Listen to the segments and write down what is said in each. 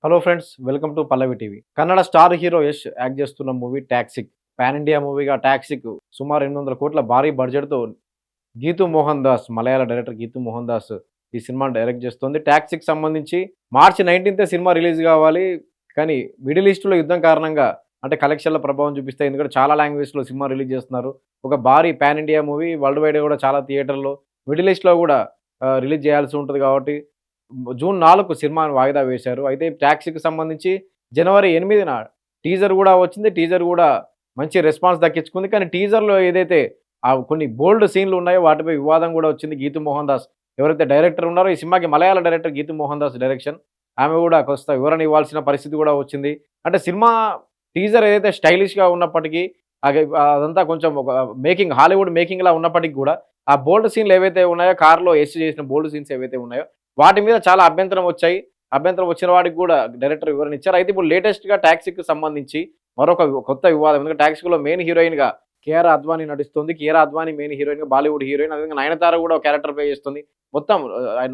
Hello friends, welcome to Pallavi TV. Kannada star hero Yash act చేస్తున్న movie 'Toxic'. Pan India మూవీగా 'Toxic' సుమారు 800 కోట్ల భారీ బడ్జెట్‌తో గీతూ మోహన్ దాస్, మలయాళ డైరెక్టర్ గీతూ మోహన్ దాస్ ఈ సినిమాని డైరెక్ట్ చేస్తుంది. 'టాక్సిక్' సంబంధించి మార్చి 19థ్ సినిమా రిలీజ్ కావాలి. కానీ మిడిల్ ఈస్ట్‌లో యుద్ధం కారణంగా అంటే కలెక్షన్‌ల ప్రభావం చూపిస్తాయి. ఎందుకంటే చాలా లాంగ్వేజ్‌లో సినిమా రిలీజ్ చేస్తున్నారు. ఒక భారీ pan India movie world wide కూడా చాలా థియేటర్‌లో, మిడిల్ ఈస్ట్‌లో కూడా రిలీజ్ చేయాల్సి ఉంటది కాబట్టి జూన్ 4 సినిమాని వాయిదా వేశారు. అయితే 'టాక్సీకి' సంబంధించి జనవరి 8న టీజర్ గూడా వచ్చింది. టీజర్ గూడా మంచి రెస్పాన్స్ దక్కించుకుంది. కానీ టీజర్‌లో ఏదైతే కొన్ని బోల్డ్ సీన్‌లు ఉన్నాయో వాటిపై వివాదం గూడా వచ్చింది. గీతూ మోహన్ దాస్ ఎవరైతే డైరెక్టర్ ఉన్నారో ఈ సినిమాకి మలయాళ డైరెక్టర్ గీతూ మోహన్ దాస్ డైరెక్షన్. ఆమె గూడా కాస్త వివరణ ఇవ్వాల్సిన పరిస్థితి గూడా వచ్చింది. అంటే సినిమా టీజర్ ఏదైతే స్టైలిష్‌గా ఉన్నప్పటికీ అదంతా కొంచెం ఒక హాలీవుడ్ మేకింగ్‌లా ఉన్నప్పటికి గూడా ఆ బోల్డ్ సీన్‌లు ఏవైతే ఉన్నాయో కార్‌లో యష్ చేసిన బోల్డ్ సీన్స్ ఏవైతే ఉన్నాయో వాటి మీద చాలా అభ్యంతరం వచ్చాయి. అభ్యంతరం వచ్చిన వాటికి గూడా డైరెక్టర్ వివరణ ఇచ్చారు. అయితే ఇప్పుడు లేటెస్ట్‌గా 'టాక్సీకి' సంబంధించి మరొక కొత్త వివాదం. ఎందుకంటే 'టాక్సీలో' మెయిన్ హీరోయిన్‌గా కియారా అద్వానీ నటిస్తుంది. కియారా అద్వానీ మెయిన్ హీరోయిన్‌గా బాలీవుడ్ హీరోయిన్. అదేవిధంగా నయనతార గూడా ఒక క్యారెక్టర్ ప్లే చేస్తుంది. మొత్తం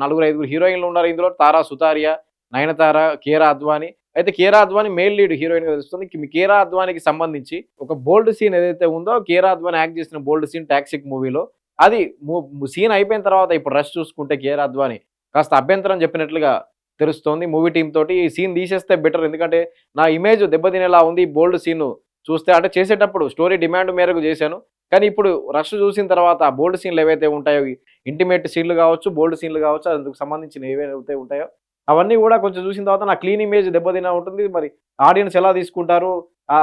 నలుగురు, ఐదుగురు హీరోయిన్‌లు ఉన్నారు ఇందులో. తారా సుతారియా, నయనతార, కియారా అద్వానీ. అయితే కియారా అద్వానీ మేల్ లీడ్ హీరోయిన్‌గా తెలుస్తుంది. కియారా అద్వానీకి సంబంధించి ఒక బోల్డ్ సీన్ ఏదైతే ఉందో కియారా అద్వానీ యాక్ట్ చేసిన బోల్డ్ సీన్ 'టాక్సీక్' మూవీలో అది సీన్ అయిపోయిన తర్వాత ఇప్పుడు రష్ చూసుకుంటే కియారా అద్వానీ కాస్త అభ్యంతరం చెప్పినట్లుగా తెలుస్తోంది మూవీ టీమ్ తోటి. ఈ సీన్ తీసేస్తే బెటర్. ఎందుకంటే నా ఇమేజ్ దెబ్బతినేలా ఉంది ఈ బోల్డ్ సీను చూస్తే. అంటే చేసేటప్పుడు స్టోరీ డిమాండ్ మేరకు చేశాను. కానీ ఇప్పుడు రష్ చూసిన తర్వాత ఆ బోల్డ్ సీన్‌లు ఏవైతే ఉంటాయో ఇంటిమేట్ సీన్‌లు కావచ్చు, బోల్డ్ సీన్‌లు కావచ్చు, అందుకు సంబంధించినవి ఏవైతే ఉంటాయో అవన్నీ కూడా కొంచెం చూసిన తర్వాత నా క్లీన్ ఇమేజ్ దెబ్బతిన ఉంటుంది. మరి ఆడియన్స్ ఎలా తీసుకుంటారు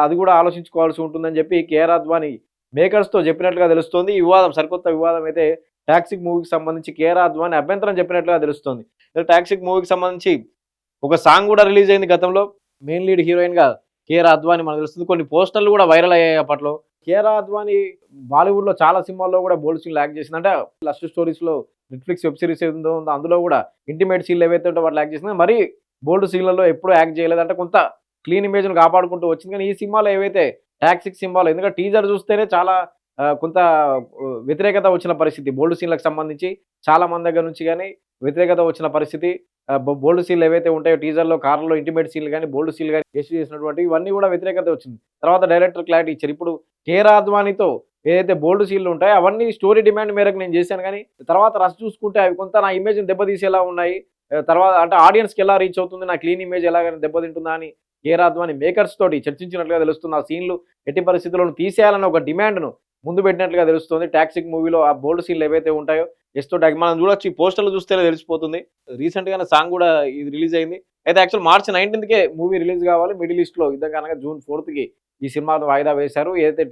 అది కూడా ఆలోచించుకోవాల్సి ఉంటుందని చెప్పి కియారా అద్వానీ మేకర్స్‌తో చెప్పినట్లుగా తెలుస్తోంది. ఈ వివాదం సరికొత్త వివాదం అయితే 'టాక్సీక్' మూవీకి సంబంధించి కియారా అద్వానీ అభ్యంతరం చెప్పినట్లుగా తెలుస్తోంది. 'టాక్సీక్' మూవీకి సంబంధించి ఒక సాంగ్ కూడా రిలీజ్ అయింది గతంలో. మెయిన్ లీడ్ హీరోయిన్‌గా కియారా అద్వానీ మనకు తెలుస్తుంది. కొన్ని పోస్టర్‌లు కూడా వైరల్ అయ్యాయి అప్పట్లో. కియారా అద్వానీ బాలీవుడ్‌లో చాలా సినిమాల్లో కూడా బోల్డ్ సీన్‌లు యాక్ట్ చేసింది. అంటే లస్ట్ స్టోరీస్‌లో నెట్‌ఫ్లిక్స్ వెబ్ సీరీస్ ఏదో ఉందో అందులో కూడా ఇంటిమేట్ సీన్‌లు ఏవైతే ఉంటాయో వాటిలో యాక్ట్ చేసింది. మరీ బోల్డ్ సీన్‌లలో ఎప్పుడూ యాక్ట్ చేయలేదు. అంటే కొంత క్లీన్ ఇమేజ్‌ని కాపాడుకుంటూ వచ్చింది. కానీ ఈ సినిమాలో ఏవైతే 'టాక్సీక్' సినిమాలో ఎందుకంటే టీజర్ చూస్తేనే చాలా కొంత వ్యతిరేకత వచ్చిన పరిస్థితి. బోల్డ్ సీన్‌లకు సంబంధించి చాలా మంది దగ్గర నుంచి గాని వ్యతిరేకత వచ్చిన పరిస్థితి. బోల్డ్ సీన్‌లు ఏవైతే ఉంటాయో టీజర్‌లో కార్‌లో ఇంటిమేట్ సీన్‌లు గాని, బోల్డ్ సీన్‌లు గాని యష్ చేసినటువంటివి ఇవన్నీ కూడా వ్యతిరేకత వచ్చింది. తర్వాత డైరెక్టర్ క్లారిటీ ఇచ్చారు. ఇప్పుడు కియారా అద్వానీతో ఏదైతే బోల్డ్ సీన్‌లు ఉంటాయో అవన్నీ స్టోరీ డిమాండ్ మేరకు నేను చేశాను గానీ, తర్వాత రష్ చూసుకుంటే అవి కొంత నా ఇమేజ్‌ని దెబ్బతీసేలా ఉన్నాయి. తర్వాత అంటే ఆడియన్స్‌కి ఎలా రీచ్ అవుతుంది, నా క్లీన్ ఇమేజ్ ఎలాగైనా దెబ్బతింటుందా అని కియారా అద్వానీ మేకర్స్ తోటి చర్చించినట్లుగా తెలుస్తుంది. ఆ సీన్‌లు ఎట్టి పరిస్థితుల్లోనూ తీసేయాలన్న ఒక డిమాండ్‌ను ముందు పెట్టినట్లుగా తెలుస్తుంది. 'టాక్సీక్' మూవీలో ఆ బోల్డ్ సీన్‌లు ఏవైతే ఉంటాయో యష్‌తో మనం చూడొచ్చు. ఈ పోస్టర్‌లు చూస్తేనే తెలిసిపోతుంది. రీసెంట్‌గానే సాంగ్ కూడా ఇది రిలీజ్ అయింది. అయితే యాక్చువల్ మార్చి 19కే మూవీ రిలీజ్ కావాలి. మిడిల్ ఈస్ట్‌లో యుద్ధం కారణంగా జూన్ 4కి ఈ సినిమాను వాయిదా వేశారు. ఏదైతే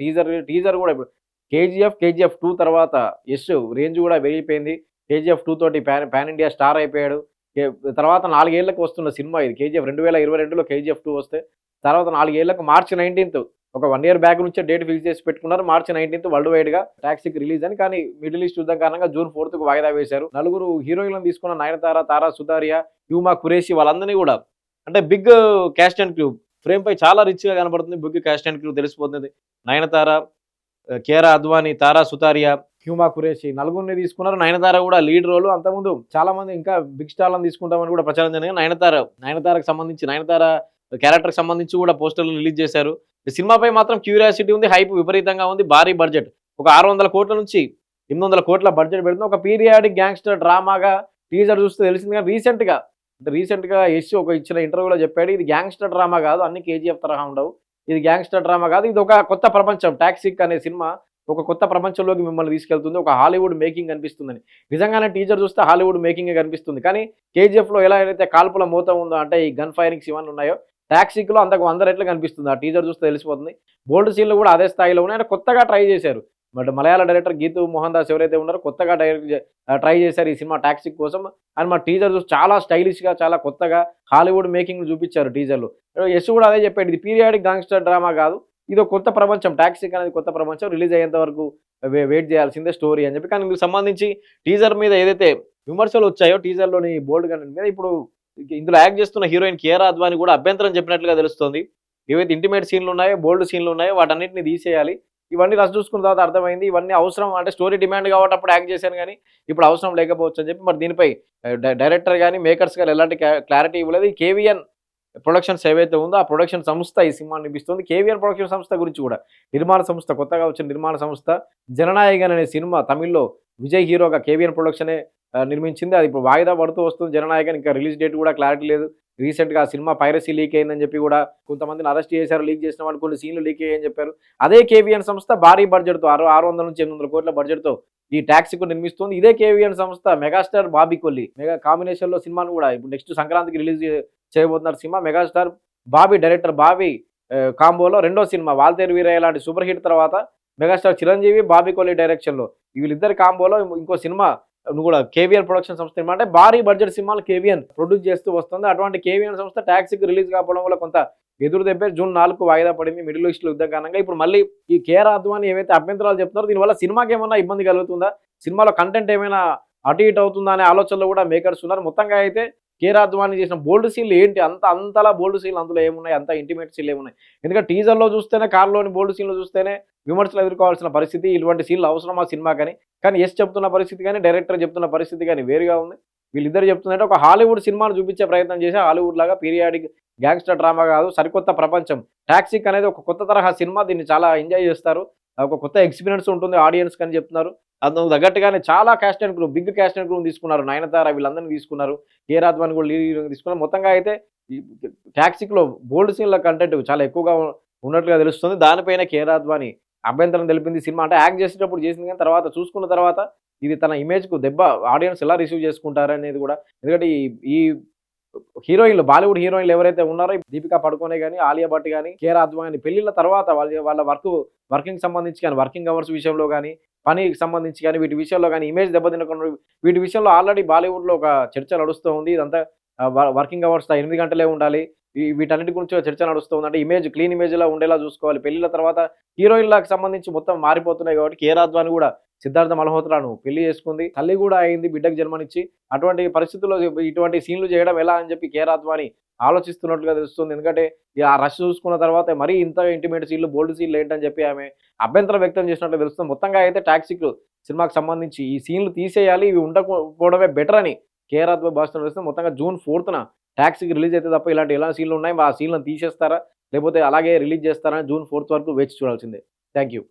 టీజర్ కూడా ఇప్పుడు కేజీఎఫ్ 2 తర్వాత యష్ రేంజ్ కూడా పెరిగిపోయింది. కేజీఎఫ్ 2 తోటి పాన్ ఇండియా స్టార్ అయిపోయాడు. కే తర్వాత 4 ఏళ్లకు వస్తున్న సినిమా ఇది. కేజీఎఫ్ 2022లో కేజీఎఫ్ 2 వస్తే తర్వాత 4 ఏళ్లకు మార్చి 19థ్ ఒక 1 ఇయర్ బ్యాక్ నుంచే డేట్ ఫిక్స్ చేసి పెట్టుకున్నారు. మార్చి 19థ్ వరల్డ్ వైడ్‌గా 'టాక్సీక్' రిలీజ్ అని. కానీ మిడిల్ ఈస్ట్ యుద్ధం కారణంగా జూన్ 4కి వాయిదా వేశారు. నలుగురు హీరోయిన్‌లను తీసుకున్న నయనతార, తారా సుతారియా, హ్యూమా ఖురేషి వాళ్ళందరినీ కూడా అంటే బిగ్ కాస్ట్ అండ్ క్రూ ఫ్రేమ్‌పై చాలా రిచ్‌గా కనపడుతుంది. బిగ్ కాస్ట్ అండ్ క్రూ తెలిసిపోతుంది. నయనతార, కియారా అద్వానీ, తారా సుతారియా, హ్యూమా ఖురేషి నలుగురిని తీసుకున్నారు. నయనతార కూడా లీడ్ రోల్. అంతకుముందు చాలా మంది ఇంకా బిగ్ స్టార్‌లను తీసుకుంటామని కూడా ప్రచారం జరిగింది. నయనతారకు సంబంధించి నయనతార క్యారెక్టర్‌కి సంబంధించి కూడా పోస్టర్‌లు రిలీజ్ చేశారు. ఈ సినిమాపై మాత్రం క్యూరియాసిటీ ఉంది. హైప్ విపరీతంగా ఉంది. భారీ బడ్జెట్ ఒక 600 కోట్ల నుంచి 800 కోట్ల బడ్జెట్ పెడుతుంది. ఒక పీరియాడిక్ గ్యాంగ్‌స్టర్ డ్రామాగా టీజర్ చూస్తే తెలిసింది. కానీ రీసెంట్‌గా యష్ ఒక ఇచ్చిన ఇంటర్వ్యూలో చెప్పాడు. ఇది గ్యాంగ్‌స్టర్ డ్రామా కాదు. అన్ని కేజీఎఫ్ తరహా ఉండవు. ఇది గ్యాంగ్‌స్టర్ డ్రామా కాదు. ఇది ఒక కొత్త ప్రపంచం. 'టాక్సీక్' అనే సినిమా ఒక కొత్త ప్రపంచంలోకి మిమ్మల్ని తీసుకెళ్తుంది. ఒక హాలీవుడ్ మేకింగ్ కనిపిస్తుందని. నిజంగానే టీజర్ చూస్తే హాలీవుడ్ మేకింగే కనిపిస్తుంది. కానీ కేజీఎఫ్‌లో ఎలా అయితే కాల్పుల మోత ఉందో అంటే ఈ గన్ ఫైరింగ్స్ ఇవన్నీ ఉన్నాయో 'టాక్సీక్'లో అంతకు 100 రెట్లు కనిపిస్తుంది. ఆ టీజర్ చూస్తే తెలిసిపోతుంది. బోల్డ్ సీన్‌లు కూడా అదే స్థాయిలో ఉన్నాయి. అంటే కొత్తగా ట్రై చేశారు. బట్ మలయాళ డైరెక్టర్ గీతూ మోహన్ దాస్ ఎవరైతే ఉన్నారో కొత్తగా ట్రై చేశారు ఈ సినిమా 'టాక్సీక్' కోసం. అండ్ మా టీజర్ చూసి చాలా స్టైలిష్‌గా చాలా కొత్తగా హాలీవుడ్ మేకింగ్ చూపించారు టీజర్‌లో. యష్ కూడా అదే చెప్పాడు. ఇది పీరియాడిక్ గాంగ్‌స్టర్ డ్రామా కాదు. ఇదో కొత్త ప్రపంచం. 'టాక్సీక్' అనేది కొత్త ప్రపంచం. రిలీజ్ అయ్యేంత వరకు వెయిట్ చేయాల్సిందే స్టోరీ అని చెప్పి. కానీ ఇందుకు సంబంధించి టీజర్ మీద ఏదైతే విమర్శలు వచ్చాయో టీజర్‌లోని బోల్డ్ కంటెంట్ మీద ఇప్పుడు ఇందులో యాక్ట్ చేస్తున్న హీరోయిన్ కియారా అద్వానీ కూడా అభ్యంతరం చెప్పినట్లుగా తెలుస్తోంది. ఏవైతే ఇంటిమేట్ సీన్‌లు ఉన్నాయో, బోల్డ్ సీన్‌లు ఉన్నాయో వాటన్నిటిని తీసేయాలి. ఇవన్నీ రష్ చూసుకున్న తర్వాత అర్థమైంది. ఇవన్నీ అవసరం అంటే స్టోరీ డిమాండ్ కాబట్టి అప్పుడు యాక్ట్ చేశాను గానీ, ఇప్పుడు అవసరం లేకపోవచ్చు అని చెప్పి మరి దీనిపై డైరెక్టర్ గాని, మేకర్స్ గాని ఎలాంటి క్లారిటీ ఇవ్వలేదు. ఈ కేవీఎన్ ప్రొడక్షన్స్ ఏవైతే ఉందో ఆ ప్రొడక్షన్ సంస్థ ఈ సినిమాని నిర్మిస్తుంది. కేవీఆర్ ప్రొడక్షన్ సంస్థ గురించి కూడా నిర్మాణ సంస్థ కొత్తగా వచ్చిన నిర్మాణ సంస్థ 'జననాయకన్' అనే సినిమా తమిళ్‌లో విజయ్ హీరోగా కేవీఆర్ ప్రొడక్షనే నిర్మించింది. అది ఇప్పుడు వాయిదా పడుతూ వస్తుంది 'జననాయకన్'. ఇంకా రిలీజ్ డేట్ కూడా క్లారిటీ లేదు. రీసెంట్‌గా ఆ సినిమా పైరసీ లీక్ అయిందని చెప్పి కూడా కొంతమందిని అరెస్ట్ చేశారు. లీక్ చేసిన వాళ్ళు కొన్ని సీన్‌లు లీక్ అయ్యాయని చెప్పారు. అదే కేవీఎన్ సంస్థ భారీ బడ్జెట్‌తో 600-800 కోట్ల బడ్జెట్‌తో ఈ 'టాక్సీ'కు నిర్మిస్తుంది. ఇదే కేవీఎన్ సంస్థ మెగాస్టార్ బాబీ కొల్లి మెగా కాంబినేషన్‌లో సినిమాను కూడా ఇప్పుడు నెక్స్ట్ సంక్రాంతికి రిలీజ్ చేయబోతున్నారు సినిమా. మెగాస్టార్ బాబీ డైరెక్టర్ బాబీ కాంబోలో రెండో సినిమా 'వాల్తేరు వీరయ్య' లాంటి సూపర్ హిట్ తర్వాత మెగాస్టార్ చిరంజీవి, బాబీ కొల్లి డైరెక్షన్‌లో వీళ్ళిద్దరి కాంబోలో ఇంకో సినిమా కూడా కేవీఆర్ ప్రొడక్షన్ సంస్థ సినిమా. అంటే భారీ బడ్జెట్ సినిమాలు కేవీఎన్ ప్రొడ్యూస్ చేస్తూ వస్తుంది. అటువంటి కేవీఎన్ సంస్థ 'టాక్సీ'కి రిలీజ్ కాకపోవడం వల్ల కొంత ఎదురు దెబ్బే. జూన్ 4కు వాయిదా పడింది మిడిల్ ఈస్ట్‌లో యుద్ధం కారణంగా. ఇప్పుడు మళ్ళీ ఈ కేఆర్ అద్వానీ ఏవైతే అభ్యంతరాలు చెప్తున్నారో దీనివల్ల సినిమాకి ఏమన్నా ఇబ్బంది కలుగుతుందా? సినిమాలో కంటెంట్ ఏమైనా అటు ఇటు అవుతుందా అనే ఆలోచనలో కూడా మేకర్స్ ఉన్నారు. మొత్తంగా అయితే కేఆర్ అద్వానీ చేసిన బోల్డ్ సీన్‌లు ఏంటి అంతలా బోల్డ్ సీన్‌లు అందులో ఏమున్నాయి? అంత ఇంటిమేట్ సీన్‌లు ఏమున్నాయి? ఎందుకంటే టీజర్‌లో చూస్తేనే కార్‌లోని బోల్డ్ సీన్‌లు చూస్తేనే విమర్శలు ఎదుర్కోవాల్సిన పరిస్థితి. ఇటువంటి సీన్‌లు అవసరమా సినిమాకని? కానీ యష్ చెప్తున్న పరిస్థితి గాని, డైరెక్టర్ చెప్తున్న పరిస్థితి గాని వేరుగా ఉంది. వీళ్ళిద్దరు చెప్తుందంటే ఒక హాలీవుడ్ సినిమాను చూపించే ప్రయత్నం చేసి హాలీవుడ్ లాగా పీరియాడిక్ గ్యాంగ్‌స్టర్ డ్రామా కాదు, సరికొత్త ప్రపంచం. 'టాక్సీక్' అనేది ఒక కొత్త తరహా సినిమా. దీన్ని చాలా ఎంజాయ్ చేస్తారు. ఒక కొత్త ఎక్స్‌పీరియన్స్ ఉంటుంది ఆడియన్స్‌కి అని చెప్తున్నారు. అందుకు తగ్గట్టుగానే చాలా cast and crew, big cast and క్రూని తీసుకున్నారు. 'నయనతార' వీళ్ళందరిని తీసుకున్నారు. కేఆర్ అద్వానీ కూడా లీడ్ హీరోగా తీసుకున్నారు. మొత్తంగా అయితే ఈ 'టాక్సీక్‌లో' బోల్డ్ సీన్‌ల కంటెంట్ చాలా ఎక్కువగా ఉన్నట్లుగా తెలుస్తుంది. దానిపైన కేఆర్ అద్వానీ అభ్యంతరం తెలిపింది. సినిమా అంటే యాక్ట్ చేసేటప్పుడు చేసింది కానీ తర్వాత చూసుకున్న తర్వాత ఇది తన ఇమేజ్‌కు దెబ్బ, ఆడియన్స్ ఎలా రిసీవ్ చేసుకుంటారనేది కూడా. ఎందుకంటే ఈ ఈ హీరోయిన్‌లు, బాలీవుడ్ హీరోయిన్‌లు ఎవరైతే ఉన్నారో దీపికా పడుకోనే గాని, ఆలియా భట్ గాని, కేఆర్ అద్వానీ పెళ్లిళ్ల తర్వాత వాళ్ళ వర్కింగ్‌కి సంబంధించి గాని, వర్కింగ్ అవర్స్ విషయంలో గాని, పనికి సంబంధించి గాని, వీటి విషయంలో గాని ఇమేజ్ దెబ్బతినకుండా వీటి విషయంలో ఆల్రెడీ బాలీవుడ్‌లో ఒక చర్చ నడుస్తూ ఉంది. ఇదంతా వర్కింగ్ అవర్స్ 8 గంటలే ఉండాలి. వీటన్నిటి గురించి చర్చ నడుస్తూ ఉంది. అంటే ఇమేజ్ క్లీన్ ఇమేజ్‌లా ఉండేలా చూసుకోవాలి. పెళ్లిళ్ల తర్వాత హీరోయిన్‌లకు సంబంధించి మొత్తం మారిపోతున్నాయి కాబట్టి కేఆర్ అద్వానీ కూడా సిద్ధార్థ మల్హోత్రాను పెళ్లి చేసుకుంది. తల్లి కూడా అయింది బిడ్డకు జన్మనిచ్చి. అటువంటి పరిస్థితుల్లో ఇటువంటి సీన్‌లు చేయడం ఎలా అని చెప్పి కేఆర్ అద్వానీ ఆలోచిస్తున్నట్లుగా తెలుస్తుంది. ఎందుకంటే ఆ రష్ చూసుకున్న తర్వాత మరీ ఇంత ఇంటిమేట్ సీన్‌లు, బోల్డ్ సీన్‌లు ఏంటని చెప్పి ఆమె అభ్యంతరం వ్యక్తం చేసినట్లు తెలుస్తుంది. మొత్తంగా అయితే 'టాక్సీక్' సినిమాకి సంబంధించి ఈ సీన్‌లు తీసేయాలి, ఇవి ఉండకపోవడమే బెటర్ అని కేఆర్ అద్వానీ భావిస్తున్నట్లు తెలుస్తుంది. మొత్తంగా జూన్ 4న 'టాక్సీక్' రిలీజ్ అయితే తప్ప ఎలా సీన్‌లు ఉన్నాయి, ఆ సీన్‌లను తీసేస్తారా? లేకపోతే అలాగే రిలీజ్ చేస్తారా? జూన్ 4 వరకు వేచి చూడాల్సిందే. Thank you.